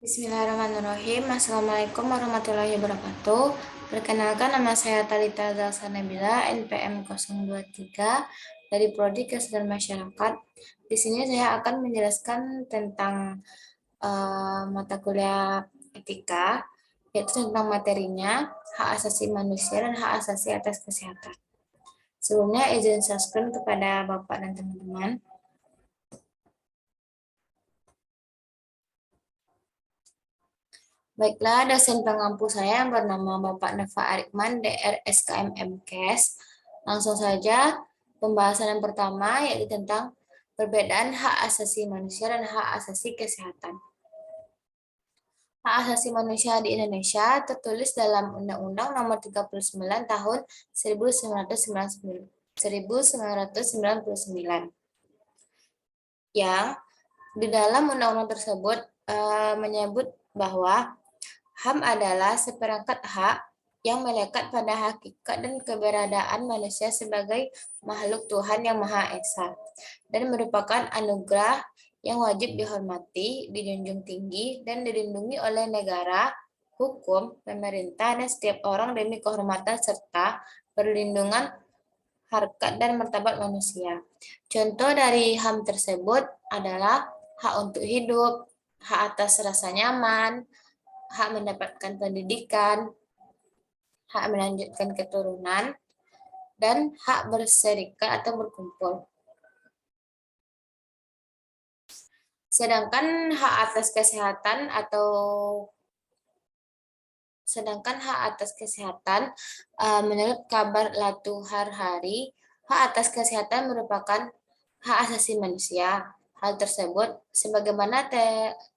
Bismillahirrahmanirrahim. Assalamualaikum warahmatullahi wabarakatuh. Perkenalkan, nama saya Talita Zalsa Nabila, NPM 023 dari Prodi Kesehatan Masyarakat. Di sini saya akan menjelaskan tentang mata kuliah etika, yaitu tentang materinya, hak asasi manusia dan hak asasi atas kesehatan. Sebelumnya izin subscribe kepada Bapak dan teman-teman. Baiklah, dosen pengampu saya yang bernama Bapak Nova Arikman, DR SKM MKes. Langsung saja, pembahasan yang pertama yaitu tentang perbedaan hak asasi manusia dan hak asasi kesehatan. Hak asasi manusia di Indonesia tertulis dalam Undang-Undang Nomor 39 Tahun 1999 yang di dalam undang-undang tersebut menyebut bahwa HAM adalah seperangkat hak yang melekat pada hakikat dan keberadaan manusia sebagai makhluk Tuhan yang Maha Esa dan merupakan anugerah yang wajib dihormati, dijunjung tinggi, dan dilindungi oleh negara, hukum, pemerintah, dan setiap orang demi kehormatan serta perlindungan harkat dan martabat manusia. Contoh dari HAM tersebut adalah hak untuk hidup, hak atas rasa nyaman, hak mendapatkan pendidikan, hak melanjutkan keturunan, dan hak berserikat atau berkumpul. Sedangkan hak atas kesehatan menurut kabar Latuhar Hari, hak atas kesehatan merupakan hak asasi manusia. Hal tersebut sebagaimana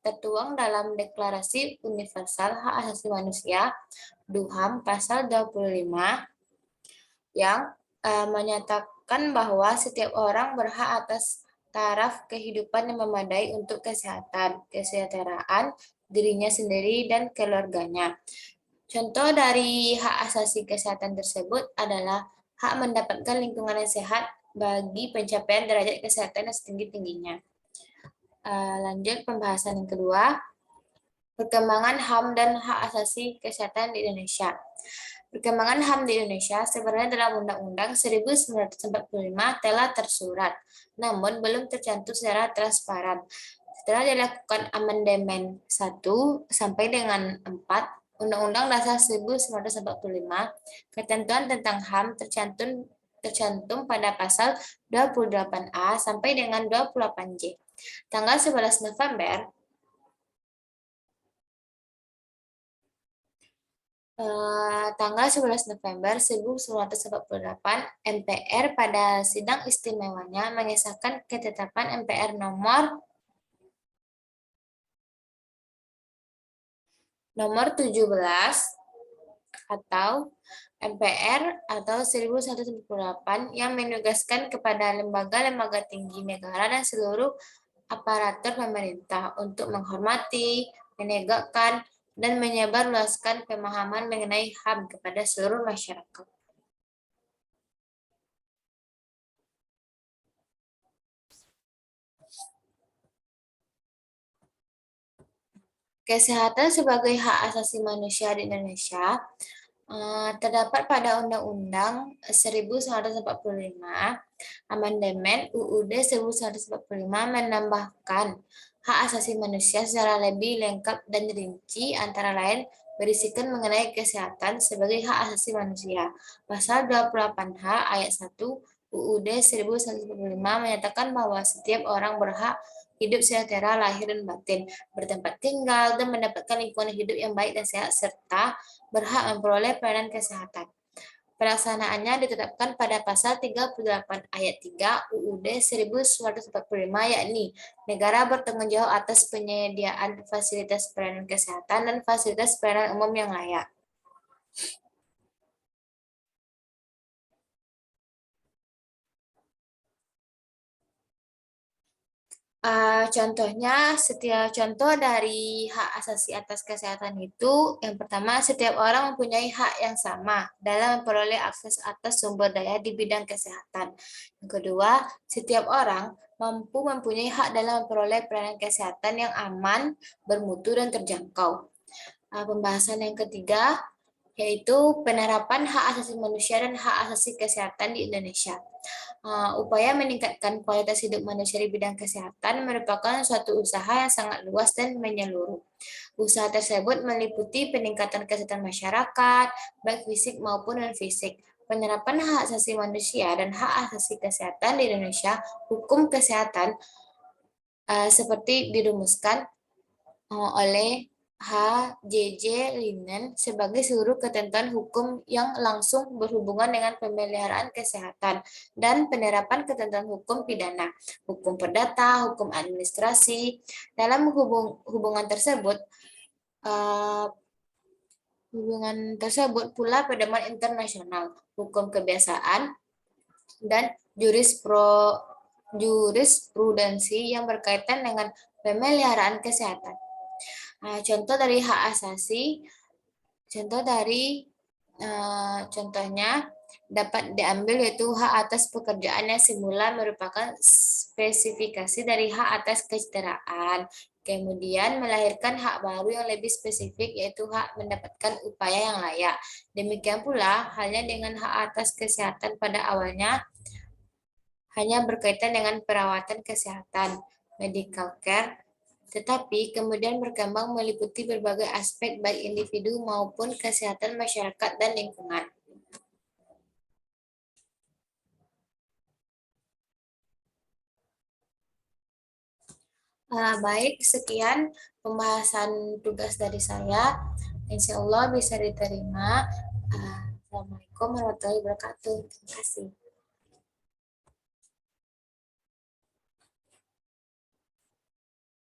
tertuang dalam Deklarasi Universal Hak Asasi Manusia (DUHAM) pasal 25 yang menyatakan bahwa setiap orang berhak atas taraf kehidupan yang memadai untuk kesehatan, kesejahteraan dirinya sendiri dan keluarganya. Contoh dari hak asasi kesehatan tersebut adalah hak mendapatkan lingkungan yang sehat bagi pencapaian derajat kesehatan yang setinggi-tingginya. Lanjut pembahasan yang kedua, perkembangan HAM dan hak asasi kesehatan di Indonesia. Perkembangan HAM di Indonesia sebenarnya dalam Undang-Undang 1945 telah tersurat, namun belum tercantum secara transparan. Setelah dilakukan amandemen 1 sampai dengan 4 Undang-Undang Dasar 1945, ketentuan tentang HAM tercantum pada pasal 28A sampai dengan 28J. Tanggal 11 November 1948, MPR pada sidang istimewanya mengesahkan ketetapan MPR nomor 17 atau MPR atau 1148 yang menugaskan kepada lembaga-lembaga tinggi negara dan seluruh aparatur pemerintah untuk menghormati, menegakkan, dan menyebarluaskan pemahaman mengenai HAM kepada seluruh masyarakat. Kesehatan sebagai hak asasi manusia di Indonesia terdapat pada Undang-Undang 1945, Amandemen UUD 1945 menambahkan hak asasi manusia secara lebih lengkap dan rinci, antara lain berisikan mengenai kesehatan sebagai hak asasi manusia. Pasal 28H ayat 1 UUD 1945 menyatakan bahwa setiap orang berhak hidup sejahtera lahir dan batin, bertempat tinggal, dan mendapatkan lingkungan hidup yang baik dan sehat, serta berhak memperoleh pelayanan kesehatan. Pelaksanaannya ditetapkan pada pasal 38 ayat 3 UUD 1945, yakni negara bertanggung jawab atas penyediaan fasilitas pelayanan kesehatan dan fasilitas pelayanan umum yang layak. Contohnya, setiap contoh dari hak asasi atas kesehatan itu, yang pertama, setiap orang mempunyai hak yang sama dalam memperoleh akses atas sumber daya di bidang kesehatan. Yang kedua, setiap orang mempunyai hak dalam memperoleh pelayanan kesehatan yang aman, bermutu, dan terjangkau. Pembahasan yang ketiga yaitu penerapan hak asasi manusia dan hak asasi kesehatan di Indonesia. Upaya meningkatkan kualitas hidup manusia di bidang kesehatan merupakan suatu usaha yang sangat luas dan menyeluruh. Usaha tersebut meliputi peningkatan kesehatan masyarakat, baik fisik maupun non-fisik, penerapan hak asasi manusia dan hak asasi kesehatan di Indonesia, hukum kesehatan seperti dirumuskan oleh H.J.J. Linen sebagai seluruh ketentuan hukum yang langsung berhubungan dengan pemeliharaan kesehatan dan penerapan ketentuan hukum pidana, hukum perdata, hukum administrasi. Dalam hubungan tersebut pula pedoman internasional, hukum kebiasaan, dan jurisprudensi yang berkaitan dengan pemeliharaan kesehatan. Contoh dari hak asasi, contohnya dapat diambil yaitu hak atas pekerjaan yang semula merupakan spesifikasi dari hak atas kesejahteraan. Kemudian melahirkan hak baru yang lebih spesifik yaitu hak mendapatkan upaya yang layak. Demikian pula halnya dengan hak atas kesehatan pada awalnya hanya berkaitan dengan perawatan kesehatan, medical care, tetapi kemudian berkembang meliputi berbagai aspek baik individu maupun kesehatan masyarakat dan lingkungan. Baik, sekian pembahasan tugas dari saya. Insya Allah bisa diterima. Assalamualaikum warahmatullahi wabarakatuh. Terima kasih.